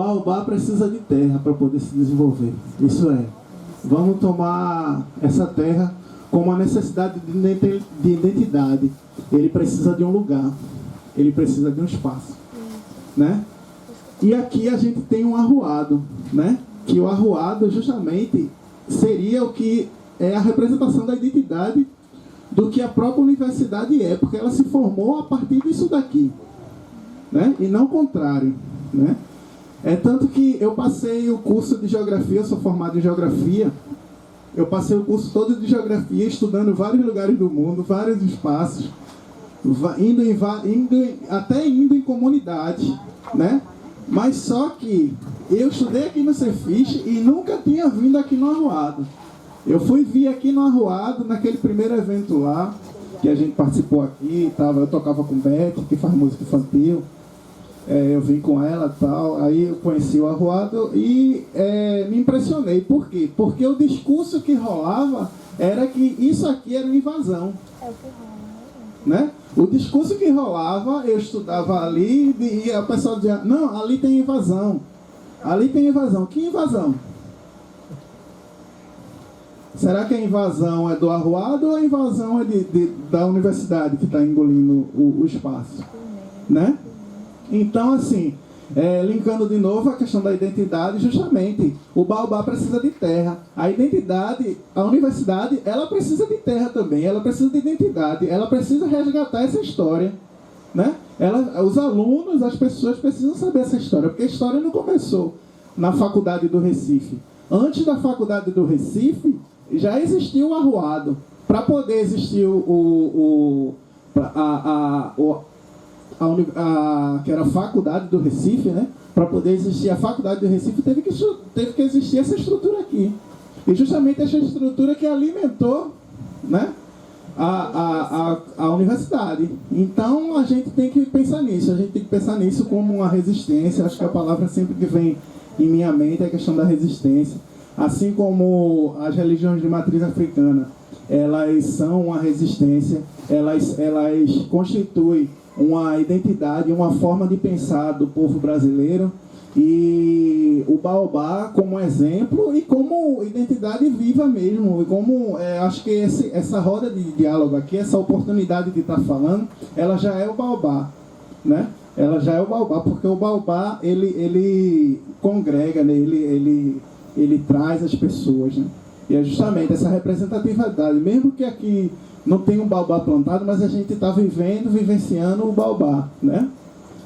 baobá precisa de terra para poder se desenvolver. Isso é, vamos tomar essa terra como uma necessidade de identidade. Ele precisa de um lugar, ele precisa de um espaço, né? E aqui a gente tem um arruado, né? Que o arruado justamente seria o que é a representação da identidade do que a própria universidade é, porque ela se formou a partir disso daqui, né? E não o contrário, né? É tanto que eu passei o curso de geografia, eu sou formado em geografia, eu passei o curso todo de geografia, estudando vários lugares do mundo, vários espaços, até indo em comunidade, né? Mas só que eu estudei aqui no Cefis e nunca tinha vindo aqui no Arruado. Eu fui vir aqui no Arruado, naquele primeiro evento lá, que a gente participou aqui, eu tocava com Beth, que faz música infantil, eu vim com ela e tal, aí eu conheci o Arruado e me impressionei. Por quê? Porque o discurso que rolava era que isso aqui era uma invasão. Né? O discurso que rolava, eu estudava ali e o pessoal dizia, não, ali tem invasão. Ali tem invasão. Que invasão? Será que a invasão é do Arruado ou a invasão é da universidade que está engolindo o espaço? Né? Então, assim, linkando de novo a questão da identidade, justamente, o baobá precisa de terra. A identidade, a universidade, ela precisa de terra também, ela precisa de identidade, ela precisa resgatar essa história, né? Os alunos, as pessoas precisam saber essa história, porque a história não começou na faculdade do Recife. Antes da faculdade do Recife, já existia o Arruado. Para poder existir que era a faculdade do Recife, né? Para poder existir a faculdade do Recife, teve que existir essa estrutura aqui. E justamente essa estrutura que alimentou, né, a universidade. Então a gente tem que pensar nisso, a gente tem que pensar nisso como uma resistência. Acho que a palavra sempre que vem em minha mente é a questão da resistência. Assim como as religiões de matriz africana, elas são uma resistência, elas constituem uma identidade, uma forma de pensar do povo brasileiro, e o baobá como exemplo e como identidade viva mesmo, e como acho que essa roda de diálogo aqui, essa oportunidade de estar falando, ela já é o baobá, né? Ela já é o baobá, porque o baobá ele congrega, né? Ele traz as pessoas, né? E é justamente essa representatividade, mesmo que aqui não tem um baobá plantado, mas a gente está vivenciando o baobá, né?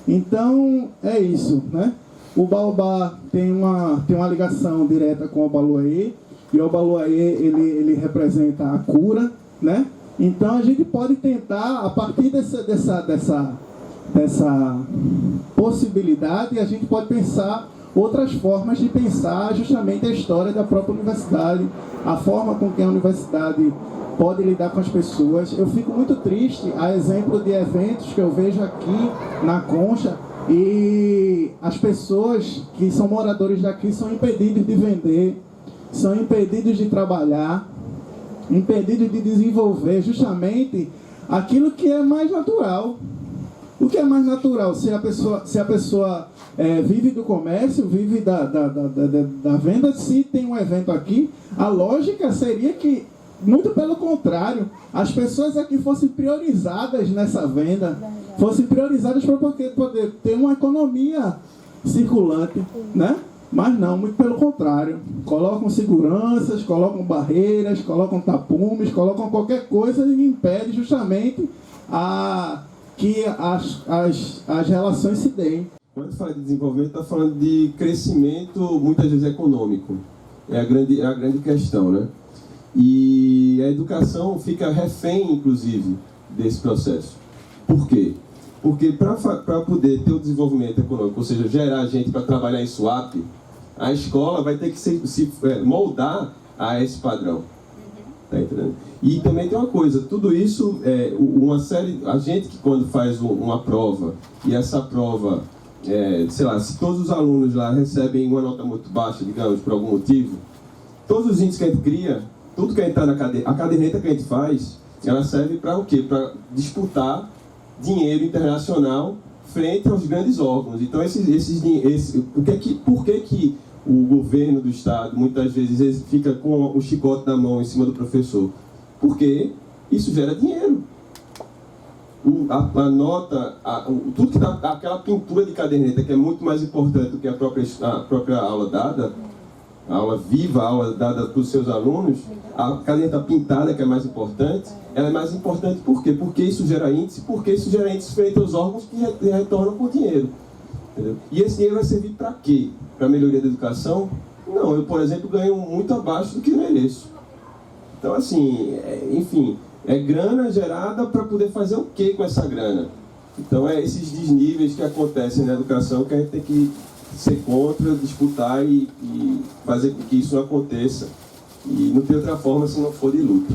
Então, é isso, né? O baobá tem uma ligação direta com o Obaluayê, e o Obaluayê, ele representa a cura, né? Então, a gente pode tentar, a partir dessa possibilidade, a gente pode pensar outras formas de pensar justamente a história da própria universidade, a forma com que a universidade pode lidar com as pessoas. Eu fico muito triste, a exemplo de eventos que eu vejo aqui na Concha, e as pessoas que são moradores daqui são impedidos de vender, são impedidos de trabalhar, impedidos de desenvolver justamente aquilo que é mais natural. O que é mais natural? Se a pessoa vive do comércio, vive da venda, se tem um evento aqui, a lógica seria que, muito pelo contrário, as pessoas aqui fossem priorizadas nessa venda, fossem priorizadas para poder ter uma economia circulante, né? Mas não, muito pelo contrário. Colocam seguranças, colocam barreiras, colocam tapumes, colocam qualquer coisa e impede justamente que as relações se deem. Quando fala de desenvolvimento, está falando de crescimento, muitas vezes econômico. É a grande questão, né? E a educação fica refém, inclusive, desse processo. Por quê? Porque para poder ter o desenvolvimento econômico, ou seja, gerar gente para trabalhar em swap, a escola vai ter que se moldar a esse padrão. Tá entendendo? E também tem uma coisa, tudo isso, a gente que quando faz uma prova, e essa prova, sei lá, se todos os alunos lá recebem uma nota muito baixa, digamos, por algum motivo, todos os índices que a gente cria, tudo que a gente está a caderneta que a gente faz, ela serve para o quê? Para disputar dinheiro internacional frente aos grandes órgãos. Então, por que o governo do Estado, muitas vezes, fica com o chicote na mão em cima do professor? Porque isso gera dinheiro. A nota, tudo que dá, aquela pintura de caderneta, que é muito mais importante do que a própria aula dada, a aula viva, a aula dada para os seus alunos, a caderneta pintada, que é mais importante, ela é mais importante por quê? Porque isso gera índice, frente aos órgãos que retornam com dinheiro. Entendeu? E esse dinheiro vai servir para quê? Para a melhoria da educação? Não, eu, por exemplo, ganho muito abaixo do que mereço. Então, assim, enfim, é grana gerada para poder fazer o quê com essa grana? Então, é esses desníveis que acontecem na educação que a gente tem que ser contra, disputar e fazer com que isso não aconteça. E não tem outra forma se não for de luta.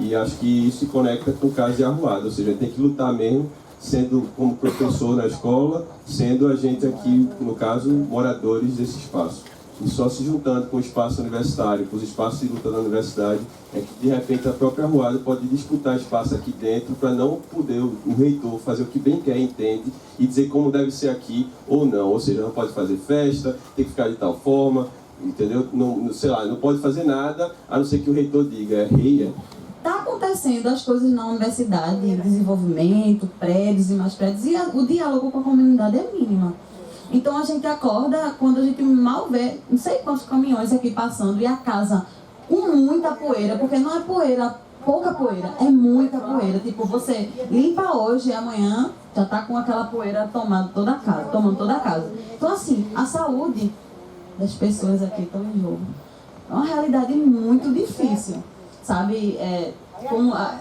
E acho que isso se conecta com o caso de Arruada, ou seja, tem que lutar mesmo, sendo como professor na escola, sendo a gente aqui, no caso, moradores desse espaço. E só se juntando com o espaço universitário, com os espaços de luta da universidade, é que de repente a própria Arruada pode disputar espaço aqui dentro para não poder o reitor fazer o que bem quer, entende, e dizer como deve ser aqui ou não. Ou seja, não pode fazer festa, tem que ficar de tal forma, entendeu? Não, sei lá, não pode fazer nada, a não ser que o reitor diga, é rei, Está acontecendo as coisas na universidade, desenvolvimento, prédios e mais prédios, e o diálogo com a comunidade é mínimo. Então a gente acorda quando a gente mal vê, não sei quantos caminhões aqui passando, e a casa com muita poeira, porque não é poeira, pouca poeira, é muita poeira. Tipo, você limpa hoje e amanhã já está com aquela poeira tomando toda a casa. Então assim, a saúde das pessoas aqui estão em jogo. É uma realidade muito difícil. Sabe,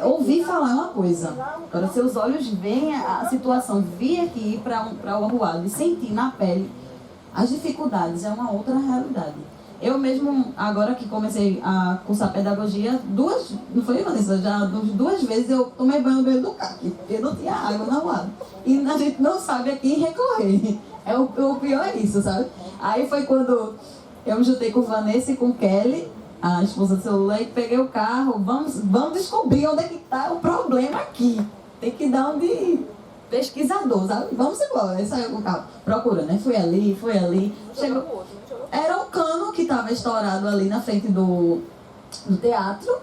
ouvir falar é uma coisa. Agora, seus olhos veem a situação, vir aqui para o Arruada e sentir na pele as dificuldades, é uma outra realidade. Eu mesmo, agora que comecei a cursar pedagogia, não foi, Vanessa? Já 2 vezes eu tomei banho no meio do CAC, porque não tinha água na Arruada. E a gente não sabe a quem recorrer. O pior é isso, sabe? Aí foi quando eu me juntei com Vanessa e com Kelly, a esposa do celular, e peguei o carro, vamos descobrir onde é que está o problema aqui. Tem que dar um de pesquisador, sabe? Vamos embora. Aí saiu com o carro procurando, né? Foi ali. Chegou. Era o cano que estava estourado ali na frente do teatro.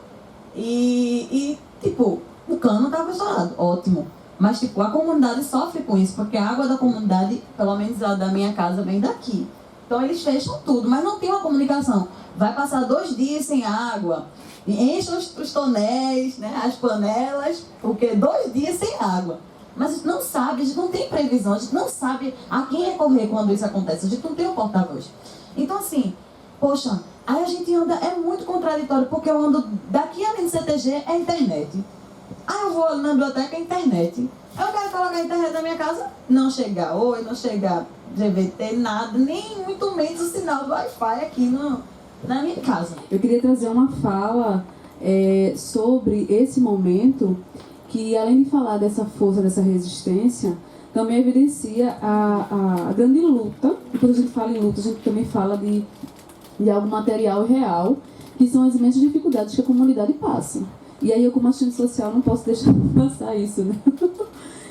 E tipo, o cano estava estourado, ótimo. Mas tipo, a comunidade sofre com isso, porque a água da comunidade, pelo menos a da minha casa, vem daqui. Então eles fecham tudo, mas não tem uma comunicação. Vai passar 2 dias sem água, enche os tonéis, né, as panelas, porque 2 dias sem água. Mas a gente não sabe, a gente não tem previsão, a gente não sabe a quem recorrer quando isso acontece, a gente não tem um porta-voz. Então assim, poxa, aí a gente anda, é muito contraditório, porque eu ando daqui ali no CTG, é internet. Aí eu vou na biblioteca, é internet. Aí eu quero colocar a internet na minha casa, não chega Oi, não chega GVT, nada, nem muito menos o sinal do Wi-Fi aqui na minha casa. Eu queria trazer uma fala sobre esse momento que, além de falar dessa força, dessa resistência, também evidencia a grande luta. E quando a gente fala em luta, a gente também fala de algo material e real, que são as imensas dificuldades que a comunidade passa. E aí eu, como assistente social, não posso deixar de passar isso, né?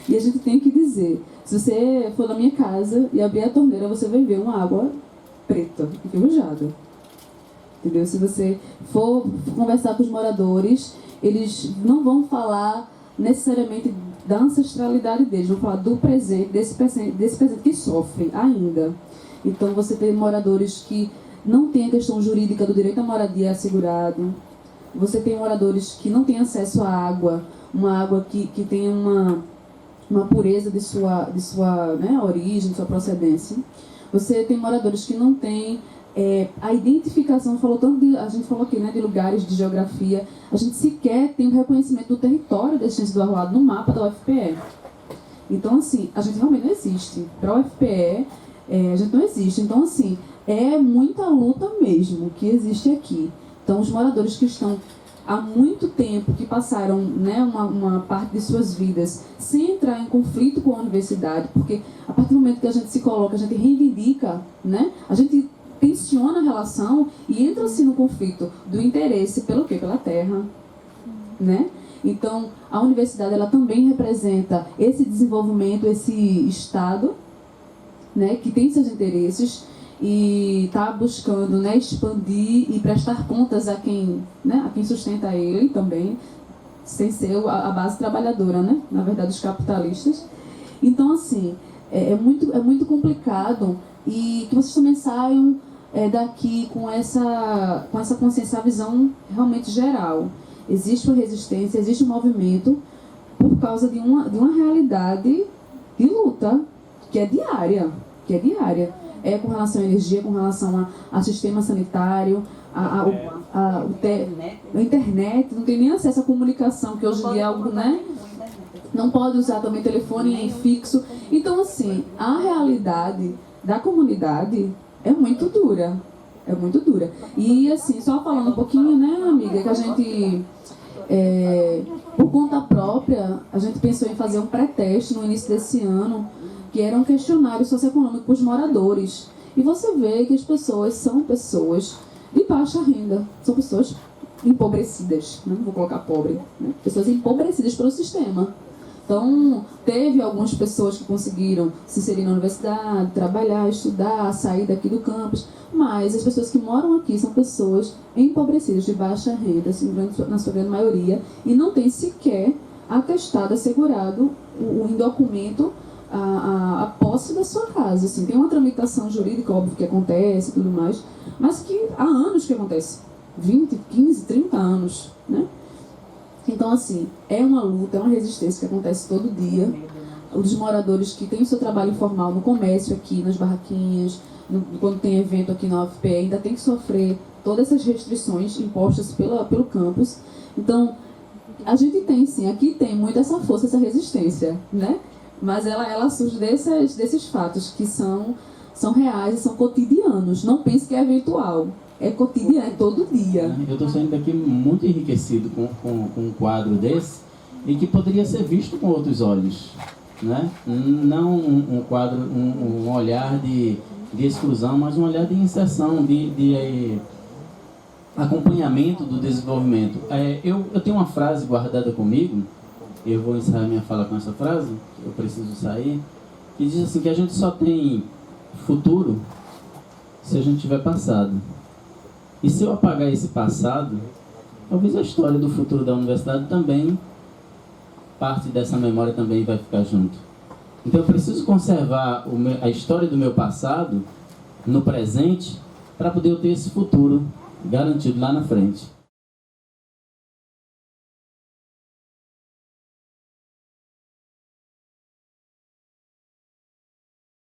E a gente tem que dizer, se você for na minha casa e abrir a torneira, você vai ver uma água preta, enferrujada. Entendeu? Se você for conversar com os moradores, eles não vão falar necessariamente da ancestralidade deles, vão falar do presente, desse presente que sofrem ainda. Então você tem moradores que não têm a questão jurídica do direito à moradia assegurado. Você tem moradores que não têm acesso à água, uma água que tenha uma pureza de sua né, origem, de sua procedência. Você tem moradores que não têm a identificação, a gente falou aqui, né, de lugares, de geografia. A gente sequer tem o reconhecimento do território da Estância do Arruada no mapa da UFPE. Então, assim, a gente realmente não existe. Para a UFPE, a gente não existe. Então, assim, é muita luta mesmo que existe aqui. Então, os moradores que estão há muito tempo, que passaram, né, uma parte de suas vidas sem entrar em conflito com a universidade, porque a partir do momento que a gente se coloca, a gente reivindica, né, a gente tensiona a relação e entra-se no conflito do interesse pelo quê? Pela terra, né? Então, a universidade ela também representa esse desenvolvimento, esse Estado, né, que tem seus interesses e está buscando, né, expandir e prestar contas a quem, né, a quem sustenta ele também, sem ser a base trabalhadora, né, na verdade, os capitalistas. Então, assim, é muito complicado e que vocês também saiam daqui com essa consciência, a visão realmente geral. Existe uma resistência, existe um movimento por causa de uma realidade de luta que é diária. É com relação à energia, com relação a sistema sanitário, a internet, não tem nem acesso à comunicação, que hoje em dia é algo, né? Não pode usar também telefone fixo. Então, assim, a realidade da comunidade é muito dura. E, assim, só falando um pouquinho, né, amiga, que a gente, por conta própria, a gente pensou em fazer um pré-teste no início desse ano, que era um questionário socioeconômico para os moradores. E você vê que as pessoas são pessoas de baixa renda, são pessoas empobrecidas, não vou colocar pobre, né? Pessoas empobrecidas pelo sistema. Então, teve algumas pessoas que conseguiram se inserir na universidade, trabalhar, estudar, sair daqui do campus, mas as pessoas que moram aqui são pessoas empobrecidas, de baixa renda, assim, na sua grande maioria, e não tem sequer atestado, assegurado o documento, a posse da sua casa. Assim, tem uma tramitação jurídica, óbvio, que acontece e tudo mais, mas que há anos que acontece, 20, 15, 30 anos, né? Então, assim, é uma luta, é uma resistência que acontece todo dia. Os moradores que têm o seu trabalho informal no comércio aqui, nas barraquinhas, quando tem evento aqui na UFPE, ainda tem que sofrer todas essas restrições impostas pelo campus. Então, a gente tem, sim, aqui tem muito essa força, essa resistência, né? Mas ela surge desses fatos que são reais e são cotidianos. Não pense que é eventual. É cotidiano, é todo dia. Eu estou saindo daqui muito enriquecido com um quadro desse e que poderia ser visto com outros olhos, né? Não um quadro, um olhar de exclusão, mas um olhar de inserção, de acompanhamento do desenvolvimento. Eu tenho uma frase guardada comigo, eu vou encerrar minha fala com essa frase, eu preciso sair, que diz assim, que a gente só tem futuro se a gente tiver passado. E se eu apagar esse passado, talvez a história do futuro da universidade também, parte dessa memória também vai ficar junto. Então eu preciso conservar a história do meu passado no presente para poder ter esse futuro garantido lá na frente.